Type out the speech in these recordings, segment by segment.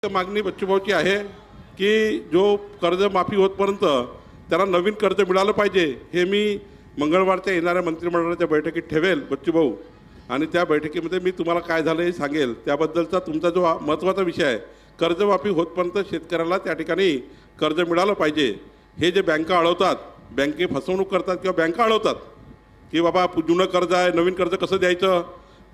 मागणी बच्चूभाऊची आहे की जो कर्जमाफी होतपर्यंत त्यांना नवीन कर्ज मिळालं पाहिजे हे मी मंगळवारच्या येणाऱ्या मंत्रिमंडळाच्या बैठकीत ठेवेल बच्चूभाऊ, आणि त्या बैठकीमध्ये मी तुम्हाला काय झालं हे सांगेल. त्याबद्दलचा तुमचा जो महत्त्वाचा विषय आहे, कर्जमाफी होतपर्यंत शेतकऱ्याला त्या ठिकाणी कर्ज मिळालं पाहिजे. हे जे बँका अडवतात, बँके फसवणूक करतात किंवा बँका अडवतात की बाबा जुनं कर्ज आहे नवीन कर्ज कसं द्यायचं,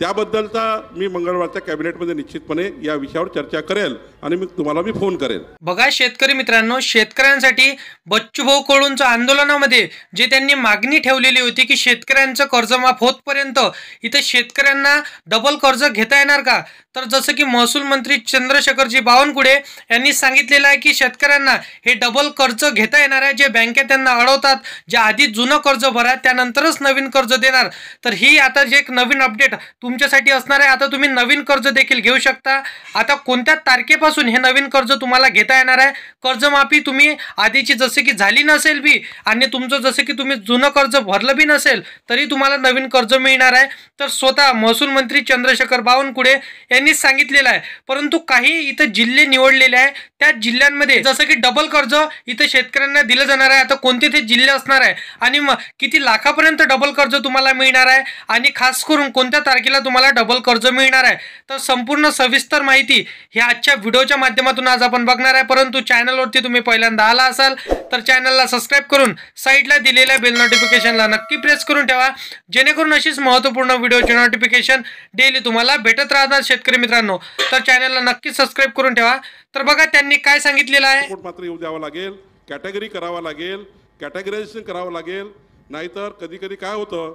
त्याबद्दलचा मी मंगळवारच्या कॅबिनेटमध्ये निश्चितपणे या विषयावर चर्चा करेल आणि मी तुम्हाला फोन करेल. बघा शेतकरी मित्रांनो, शेतकऱ्यांसाठी बच्चूभाऊ कडूंच्या आंदोलनामध्ये जे त्यांनी मागणी ठेवलेली होती की शेतकऱ्यांचं कर्जमाफ होतपर्यंत इथं शेतकऱ्यांना डबल कर्ज घेता येणार का, तर जसं की महसूल मंत्री चंद्रशेखरजी बावनकुळे यांनी सांगितलेलं आहे की शेतकऱ्यांना हे डबल कर्ज घेता येणार आहे. जे बँकेत त्यांना अडवतात, जे आधी जुनं कर्ज भरा त्यानंतरच नवीन कर्ज देणार. तर ही आता जे एक नवीन अपडेट तुमच्यासाठी असणार आहे. आता तुम्ही नवीन कर्ज देखील घेऊ शकता. आता कोणत्या तारखेपासून हे नवीन कर्ज तुम्हाला घेता येणार आहे. कर्जमाफी तुम्ही आधीची जसे की झाली नसेल बी आणि तुमचं जसे की तुम्ही जुनं कर्ज भरलं बी नसेल तरी तुम्हाला नवीन कर्ज मिळणार आहे. तर स्वतः महसूल मंत्री चंद्रशेखर बावनकुळे यांनी सांगितलेलं आहे. परंतु काही इथं जिल्हे निवडलेले आहे, त्या जिल्ह्यांमध्ये जसं की डबल कर्ज इथं शेतकऱ्यांना दिलं जाणार आहे. आता कोणते ते जिल्हे असणार आहे आणि किती लाखापर्यंत डबल कर्ज तुम्हाला मिळणार आहे आणि खास करून कोणत्या तारखेला तुम्हाला डबल कर्ज मिळणार आहे, तर संपूर्ण सविस्तर माहिती ही आजच्या व्हिडिओच्या माध्यमातून आज आपण बघणार आहे. परंतु चॅनलवरती तुम्ही पहिल्यांदा आला असाल तर चॅनलला सबस्क्राईब करून साईडला दिलेल्या बेल नोटिफिकेशनला नक्की प्रेस करून ठेवा, जेणेकरून अशीच महत्त्वपूर्ण व्हिडिओची नोटिफिकेशन डेली तुम्हाला भेटत राहणार. शेतकरी मित्रांनो, तर चॅनलला नक्की सबस्क्राईब करून ठेवा. तर बघा त्यांनी काय सांगितलेलं आहे, मात्र येऊ द्यावं लागेल, कॅटेगरी करावं लागेल, कॅटेगरायझेशन करावं लागेल. नाहीतर कधी कधी काय होतं,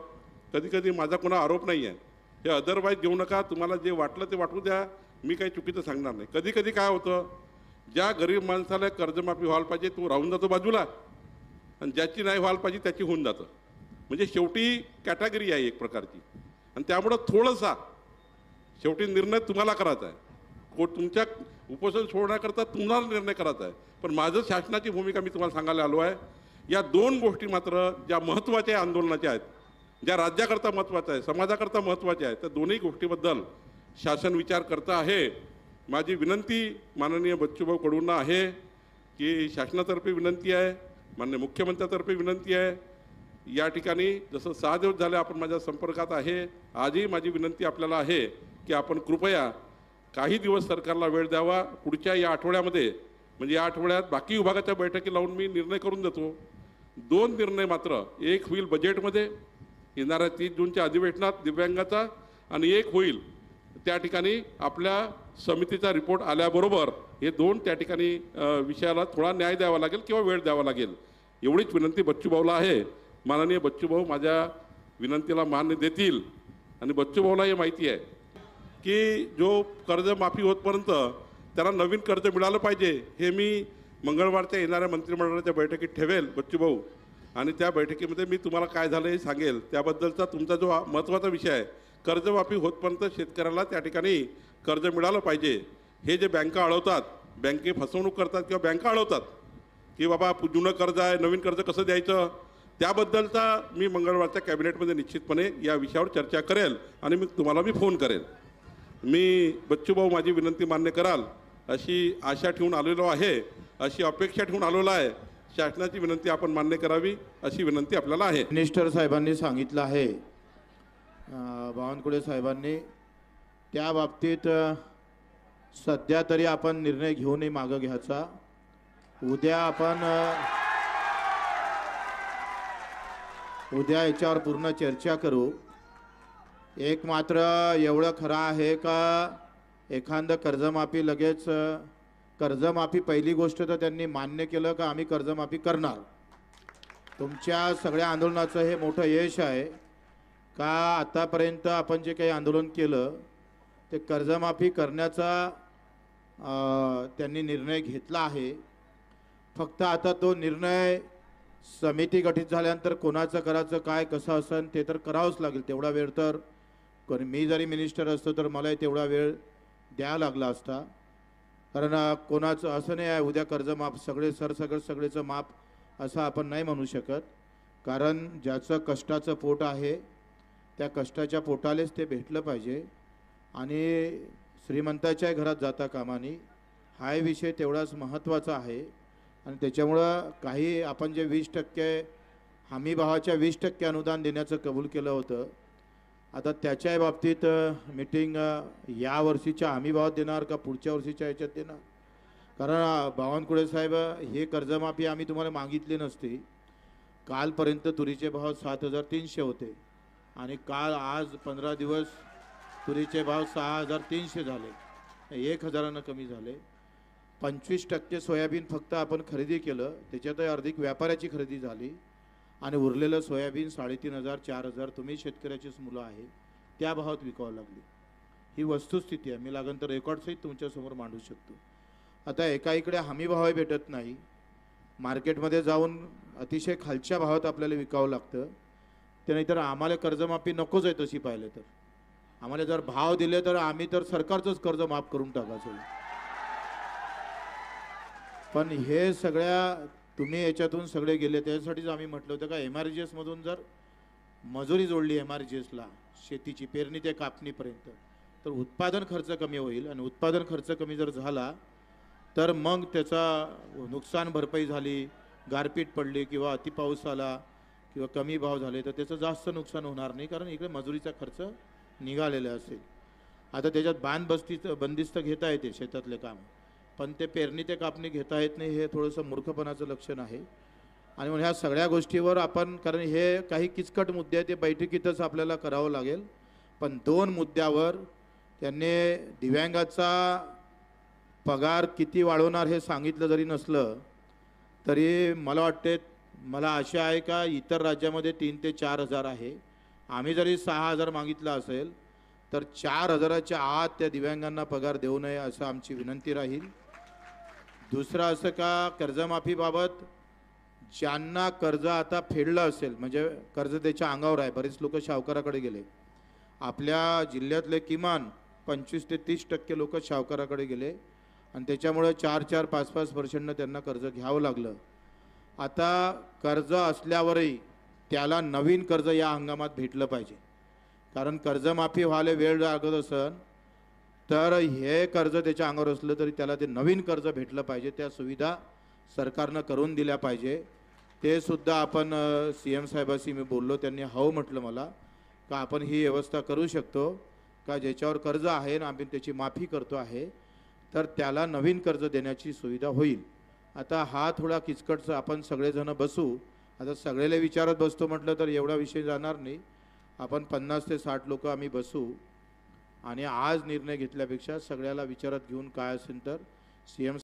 कधी कधी माझा कोणा आरोप नाही आहे, हे अदरवाईज घेऊ नका, तुम्हाला जे वाटलं ते वाटू द्या, मी काही चुकीचं सांगणार नाही. कधी कधी काय होतं, ज्या गरीब माणसाला कर्जमाफी व्हायला पाहिजे तो राहून जातो बाजूला, आणि ज्याची नाही व्हायला पाहिजे त्याची होऊन जातं. म्हणजे शेवटी कॅटेगरी आहे एक प्रकारची, आणि त्यामुळं थोडंसा शेवटी निर्णय तुम्हाला करायचा आहे. तुमच्या उपोषण सोडण्याकरता तुम्हाला निर्णय करायचा आहे. पण माझं शासनाची भूमिका मी तुम्हाला सांगायला आलो आहे. या दोन गोष्टी मात्र ज्या महत्त्वाच्या आंदोलनाच्या आहेत, ज्या राज्याकरता महत्त्वाच्या आहे, समाजाकरता महत्त्वाच्या आहेत, त्या दोन्ही गोष्टीबद्दल शासन विचार करतं आहे. माझी विनंती माननीय बच्चूभाऊ कडूंना आहे की शासनातर्फे विनंती आहे, माननीय मुख्यमंत्र्यातर्फे विनंती आहे. या ठिकाणी जसं 6 दिवस झाले आपण माझ्या संपर्कात आहे, आजही माझी विनंती आपल्याला आहे की आपण कृपया काही दिवस सरकारला वेळ द्यावा. पुढच्या या आठवड्यामध्ये, म्हणजे या आठवड्यात बाकी विभागाच्या बैठकी लावून मी निर्णय करून देतो. 2 निर्णय मात्र, एक होईल बजेटमध्ये येणाऱ्या 30 जूनच्या अधिवेशनात दिव्यांगाचा, आणि एक होईल त्या ठिकाणी आपल्या समितीचा रिपोर्ट आल्याबरोबर. हे 2 त्या ठिकाणी विषयाला थोडा न्याय द्यावा लागेल किंवा वेळ द्यावा लागेल. एवढीच विनंती बच्चूभाऊला आहे. माननीय बच्चूभाऊ माझ्या विनंतीला मान्य देतील, आणि बच्चूभाऊला हे माहिती आहे की जो कर्जमाफी होतपर्यंत त्यांना नवीन कर्ज मिळालं पाहिजे हे मी मंगळवारच्या येणाऱ्या मंत्रिमंडळाच्या बैठकीत ठेवेल बच्चूभाऊ, आणि त्या बैठकीमध्ये मी तुम्हाला काय झालं हे सांगेल. त्याबद्दलचा तुमचा जो महत्त्वाचा विषय आहे, कर्जमाफी होतपर्यंत शेतकऱ्याला त्या ठिकाणी कर्ज मिळालं पाहिजे. हे जे बँका अडवतात, बँके फसवणूक करतात किंवा बँका अडवतात की बाबा जुनं कर्ज आहे नवीन कर्ज कसं द्यायचं, त्याबद्दलचा मी मंगळवारच्या कॅबिनेटमध्ये निश्चितपणे या विषयावर चर्चा करेल आणि मी तुम्हाला फोन करेल. मी बच्चूभाऊ माझी विनंती मान्य कराल अशी आशा ठेवून आलेलो आहे, अशी अपेक्षा ठेवून आलेलो आहे. शासनाची विनंती आपण मान्य करावी अशी विनंती आपल्याला आहे. मिनिस्टर साहेबांनी सांगितलं आहे, बावनकुळे साहेबांनी, त्या बाबतीत सध्या तरी आपण निर्णय घेऊनही मागं घ्यायचा. उद्या याच्यावर पूर्ण चर्चा करू. एक मात्र एवढं खरं आहे का एखादं कर्जमाफी लगेच, कर्जमाफी पहिली गोष्ट तर त्यांनी मान्य केलं का आम्ही कर्जमाफी करणार. तुमच्या सगळ्या आंदोलनाचं हे मोठं यश आहे का आतापर्यंत आपण जे काही आंदोलन केलं ते कर्जमाफी करण्याचा त्यांनी निर्णय घेतला आहे. फक्त आता तो निर्णय समिती गठीत झाल्यानंतर कोणाचं करायचं काय कसं असेल ते तर करावंच लागेल. तेवढा वेळ तर मी जरी मिनिस्टर असतो तर मलाही तेवढा वेळ द्यावा लागला असता. कारण कोणाचं असं नाही आहे उद्या कर्जमाफ सगळेचं माफ असं आपण नाही म्हणू शकत. कारण ज्याचं कष्टाचं पोट आहे त्या कष्टाच्या पोटालेच ते भेटलं पाहिजे, आणि श्रीमंताच्या घरात जाता कामा नये हा विषय तेवढाच महत्त्वाचा आहे आणि त्याच्यामुळं काही आपण जे 20% हमीभावाच्या 20% अनुदान देण्याचं कबूल केलं होतं, आता त्याच्या बाबतीत मीटिंग या वर्षीच्या हमीभावात देणार का पुढच्या वर्षीच्या ह्याच्यात देणार? कारण बावनकुळे साहेब, हे कर्जमाफी आम्ही तुम्हाला मागितली नसती. कालपर्यंत तुरीचे भाव 7,300 होते आणि काल आज 15 दिवस तुरीचे भाव 6,300 झाले, 1,000 कमी झाले. 25% सोयाबीन फक्त आपण खरेदी केलं, त्याच्यात अधिक व्यापाऱ्याची खरेदी झाली आणि उरलेलं सोयाबीन 3,500 4,000 तुम्ही शेतकऱ्याचीच मुलं आहे त्या भावात विकावं लागली. ही वस्तुस्थिती आहे. मी लागन तर रेकॉर्डसहित तुमच्यासमोर मांडू शकतो. आता एका इकडे हमी भाव भेटत नाही, मार्केटमध्ये जाऊन अतिशय खालच्या भावात आपल्याला विकावं लागतं. ते नाहीतर आम्हाला कर्जमाफी नकोच आहे तशी पाहिलं तर. आम्हाला जर भाव दिले तर आम्ही तर सरकारचंच कर्ज माफ करून टाकायचं. पण हे सगळ्या तुम्ही याच्यातून सगळे गेले, त्यासाठीच आम्ही म्हटलं होतं का MRGS मधून जर मजुरी जोडली MRGSला शेतीची पेरणी ते कापणीपर्यंत, तर उत्पादन खर्च कमी होईल आणि उत्पादन खर्च कमी जर झाला तर मग त्याचा नुकसान भरपाई झाली, गारपीट पडली किंवा अतिपाऊस आला किंवा कमी भाव झाले तर त्याचं जास्त नुकसान होणार नाही, कारण इकडे मजुरीचा खर्च निघालेला असेल. आता त्याच्यात बंदिस्त घेता येते शेतातले काम, पण ते पेरणी ते कापणी घेता येत नाही, हे थोडंसं मूर्खपणाचं लक्षण आहे. आणि मग ह्या सगळ्या गोष्टीवर आपण, कारण हे काही किचकट मुद्दे आहेत, ते बैठकीतच आपल्याला करावं लागेल. पण 2 मुद्द्यावर त्यांनी दिव्यांगाचा पगार किती वाढवणार हे सांगितलं जरी नसलं तरी मला वाटते, मला आशा आहे का इतर राज्यामध्ये 3 ते 4,000 आहे. आम्ही जरी 6,000 मागितला असेल तर 4,000च्या आत त्या दिव्यांगांना पगार देऊ नये असं आमची विनंती राहील. दुसरं असं का कर्जमाफीबाबत ज्यांना कर्ज आता फेडलं असेल, म्हणजे कर्ज त्याच्या अंगावर आहे, बरेच लोक सावकाराकडे गेले. आपल्या जिल्ह्यातले किमान 25 ते 30% लोक सावकाराकडे गेले आणि त्याच्यामुळे 4-4, 5-5 वर्षांना त्यांना कर्ज घ्यावं लागलं. आता कर्ज असल्यावरही त्याला नवीन कर्ज या हंगामात भेटलं पाहिजे, कारण कर्जमाफी व्हायला वेळ लागत असेल तर हे कर्ज त्याच्या अंगावर असलं तरी त्याला ते नवीन कर्ज भेटलं पाहिजे. त्या सुविधा सरकारनं करून दिल्या पाहिजे. ते सुद्धा आपण CM साहेबांशी मी बोललो, त्यांनी हो म्हटलं मला का आपण ही व्यवस्था करू शकतो का ज्याच्यावर कर्ज आहे ना आम्ही त्याची माफी करतो आहे तर त्याला नवीन कर्ज देण्याची सुविधा होईल. आता हा थोडा किचकटचा आपण सगळेजण बसू. आता सगळेला विचारत बसतो म्हटलं तर एवढा विषय जाणार नाही. आपण 50 ते 60 लोक आम्ही बसू आणि आज निर्णय घेतल्यापेक्षा सगळ्याला विचारात घेऊन काय असेल तर CM